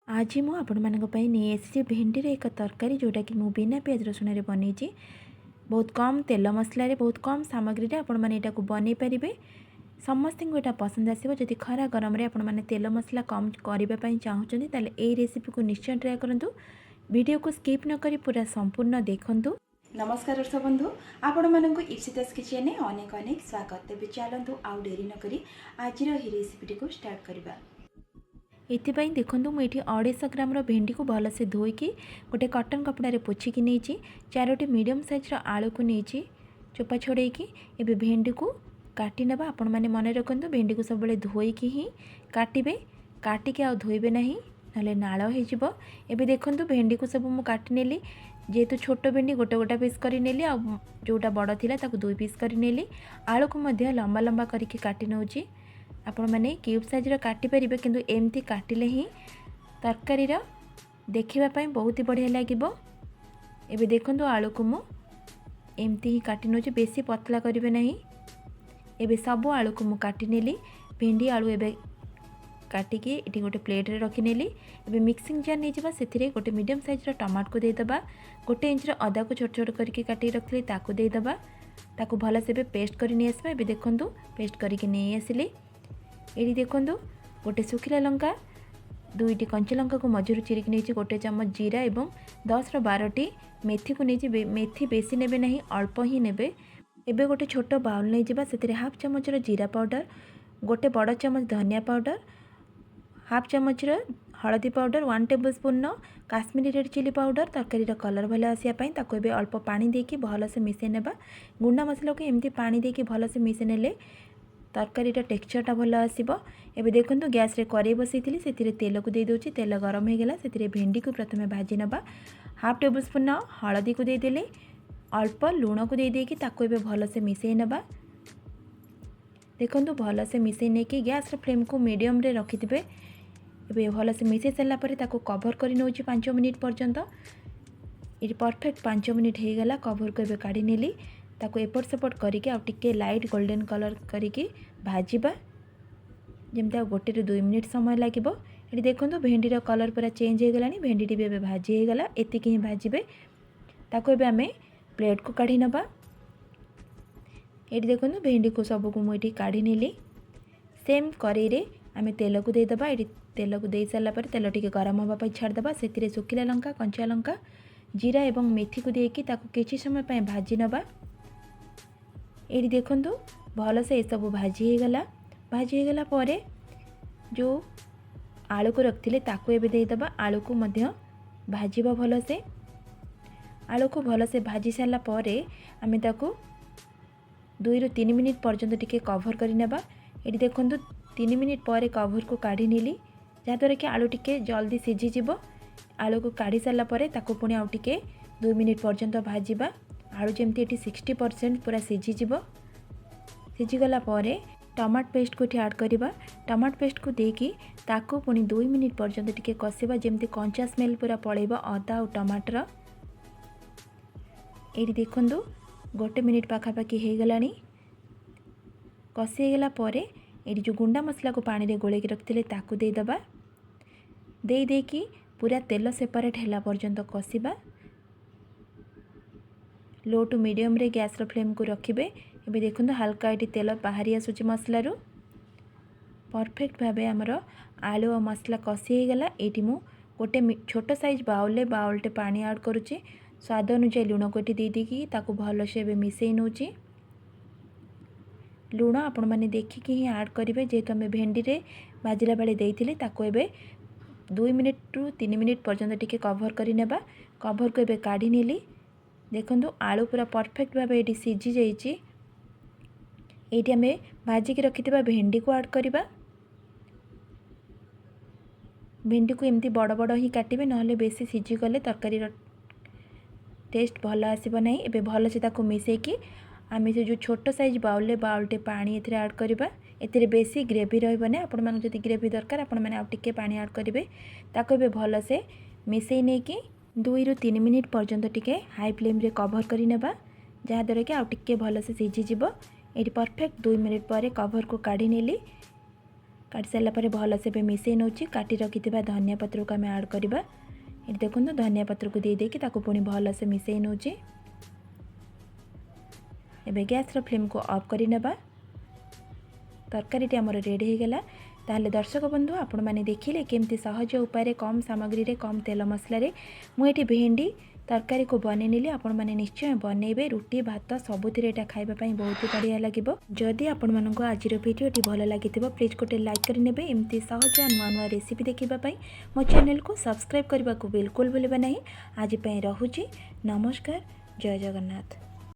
आज मु आपण नहीं आसी भेंडी एक तरकारी जोटा कि मु बिना पियाज रसुण बनई बहुत कम तेल मसलार बहुत कम सामग्री आपण मैंने यहाँ बनई पारे समस्त को यहाँ पसंद आसो जदि खरा गरम आपण मैंने तेल मसला कम करने चाहूँगी ताले ये रेसिपी को निश्चय ट्राए करूँ। वीडियो को स्किप न करी पूरा संपूर्ण देखंतु। नमस्कार दर्शक बंधु आपण मानक इप्सिता किचन अनेक अनेक स्वागत। तेज चलतु आउ डेरी नक आज रेसिपी को स्टार्ट करवा। एथिपाई देखंतु मु एठी 250 ग्राम भेंडी को भलसे धोईकी गोटे कटन कपड़े पोछिकी नहीं चारोटी मीडियम साइज आलू को नहीं चोपा छोड़ेकी एबे भेंडी को काटी नबा। आपण माने मन रखंतु भेंडी को सब बेले धोईकी ही काटिबे, काटिके आ धोइबे नहीं नले नाळ हो जिवो। एबे देखंतु भेंडी को सब मु काटी नेली जेहेतु छोट भेंडी गोटे गोटे पीस करी नेली आ जोटा बड़ थिला ताकू 2 पीस करी नेली। आलू को मध्य लंबा लंबा करके काटी नउची। आपण मैंने क्यूब साइज काटी पारिबे किंतु एमती काटिले ही तरकारी देखिबा पई बहुत ही बढ़िया लागिबो। एबे देखंतु आलू को मु एमती ही काटी नउची, बेसी पतला करिवे नहीं। एबे सब आलू को मु काटी नेली। भेंडी आलू एबे काटिकी एटी गोटे प्लेट रे रखी नेली। एबे मिक्सिंग जार नहीं जबा सेथिरे गोटे मीडियम साइज टमाटर को दे दबा। गोटे इंच अदा को छोट छोट करके काटी रखली ताकू दे दबा। ताकू भला से पेस्ट करी नै आसबा। एबे देखंतु पेस्ट करके नै आसिली। ये देखो गोटे सुखिला लंका 2टी कंचा लंका को मझुर चिरिक नहीं गोटे चम्मच जीरा और 10 ରୁ 12टी मेथी को नहीं। मेथी बेसी नेबे नहीं, अल्प ही नेबे। एबे गोटे छोट बाउल नहीं जाबा सेतिरे हाफ चम्मच जीरा पाउडर, गोटे बड़ चम्मच धनिया पाउडर, हाफ चम्मच हळदी powder, 1 tablespoon Kashmiri red chili powder तरकारी कलर भल आसापी ताको एबे अल्प पानी देकी भल से मिसई नेबा। गुंडा मसला को एमती पानी देकी भल से मिसई नेले तरकारी टेक्सचरटा भल आसब। एबे देखंतु गैस रे कड़ाई बसई से तेल को दे दोची। तेल गरम हो गला से भेंडी को प्रथमे भाजी नबा। हाफ टेबल स्पून हळदी को दे देले, अल्प लूण को दे देकी ताको एबे भल से मिसई नबा। देखंतु भल से मिसई नेकी गैस रे फ्लेम को मीडियम रे रखिथिबे। एबे भल से मिसई सल्ला परे ताको कवर करी नउची 5 मिनिट पर्यंत। ये परफेक्ट 5 मिनिट हो गला। कवर को एबे काढी नेली ताको एपट सेपट करके आ टिके लाइट गोल्डन कलर करके भाजवा जमती आ 1 ରୁ 2 मिनिट समय लगे। ये देखो भेंडीर कलर पूरा चेंज हो गला। भेंडी भी एबे भाजी हो गला। एतिकी ही भाजबे ताको एबे आमे प्लेट को काढ़ी नबा। ये देखो भेंडी को सब को मुझे काढ़ी नेली। सेम कड़ाई रे आमे तेल को दे दबा। ये तेल को दे सारा पर तेल टिके गरम होबा पई छाड़ दबा। सेतिरे सुखिला लंका, कंचा लंका, जीरा एवं मेथी को देकी ताको किछि समय पई भाजी नबा। ये देखंतु भल से सब भाजी हो गला। भाजी हो गला परे जो आलू को रखथिले ताको एबे दे दबा। आलू को मध्य भाजीबा भल से। आलू को भल से भाजी सारा परे आमे ताको 2 ରୁ 3 मिनिट पर्यंत टिके कवर करि नेबा। ये देखंतु 3 मिनिट परे कवर को काढ़ी नेली जहाँद्वारा कि आलू टिके जल्दी सिझी जिवो। आलू को काढ़ी सारा परे ताको पुणी आउ टिके 2 मिनिट पर्यंत भाजीबा। आलू जमती ये 60% पूरा सिझीଯିव। सिझीगला टमाटो पेस्ट को ऐड करवा। टमाटो पेस्ट को देकी ताको पुणी 2 मिनिट पर्यंत टिके कषिबा जमती कंचा स्मेल पूरा पड़ेबा अदा और टमाटर। ये देखंतु 1 मिनिट पाखापाखि हो गलानी। कषि गला ये जो गुंडा मसला को पानी रे गोलेकी रखिले ताको दे दबा। दे देकी पूरा तेल सेपरेट हैला पर्यंत कषिबा। लो टू मीडियम रे गैस रो फ्लेम को रखिबे। एबे देखंतु हल्का एटी तेल बाहरी आसुची मसला रो। परफेक्ट भाबे हमर आलू और मसला कषि हो गला। एटी मु गोटे छोट साइज बाउलटे पानी ऐड करूची। स्वाद अनुसार लूण को दे देकी ताको भल से एबे मिसई नउची। लूण आपण माने देखिकी ही ऐड करिवे जेहेतु हमें भेंडी रे भाजिला बेले देइथिले ताको एबे 2 मिनिट ରୁ 3 मिनिट पर्यंत टिके कवर करि नेबा। कवर को एबे काढी नेली। देखंतु आलू पूरा परफेक्ट भाव ये सिझी जाइए। ये आम भाजिकी रखिथिबा भेंडी को ऐड करवा। भेंडी को एमती बड़ बड़ ही काटिबे नहले बेसी सिझी गले तरकारी टेस्ट भल आसीबो नहीं। एबे भल से ताको मिसेकी आमे से जो छोट साइज बाउलटे पानी एथिरे ऐड करवा। एथिरे बेसी ग्रेवी रहइबो नै। आपण माने जदि ग्रेवी दरकार आपण माने आ टिके पानी ऐड करिवे। ताको एबे भल से मिसई नेकी 2 ରୁ 3 मिनिट पर्यंत टिके हाई फ्लेम रे कवर करि नेबा जहाँद्वारा कि आउ टिके भल से सिझी जिवो। ये परफेक्ट 2 मिनिट पर कवर को काढ़ी नेली। काटी सारा पर भलसे भी मिसई नौ काटी रखि धनिया पत्र को आम ऐड करवा। ये देखो धनिया पत्र को दे देकी पुणी भलसे मिसई नौ। एबे गैस फ्लेम को ऑफ कर नेबा। तरकारी आमर रेडी हो गला। ताहले दर्शक बंधु आपण मैंने देखिले केमती सहज उपाय कम सामग्री रे कम तेल मसला मुझे भेंडी तरकारी को बने नेली। आपण मैंने निश्चय बनइबे। रुटी भात सबुथिरे एटा खाइबा पई बहुत ही बढ़िया लागिबो। जदि आपण मानको आज वीडियोटी भल लागिथिबो प्लीज गोटे लाइक कर नेबे। एमती सहज नुआ नुआ रेसिपी देखिबा पई मो चैनल को सब्सक्राइब करबा को बिल्कुल भूलिबा नहीं। आज पई रहुची। नमस्कार। जय जगन्नाथ।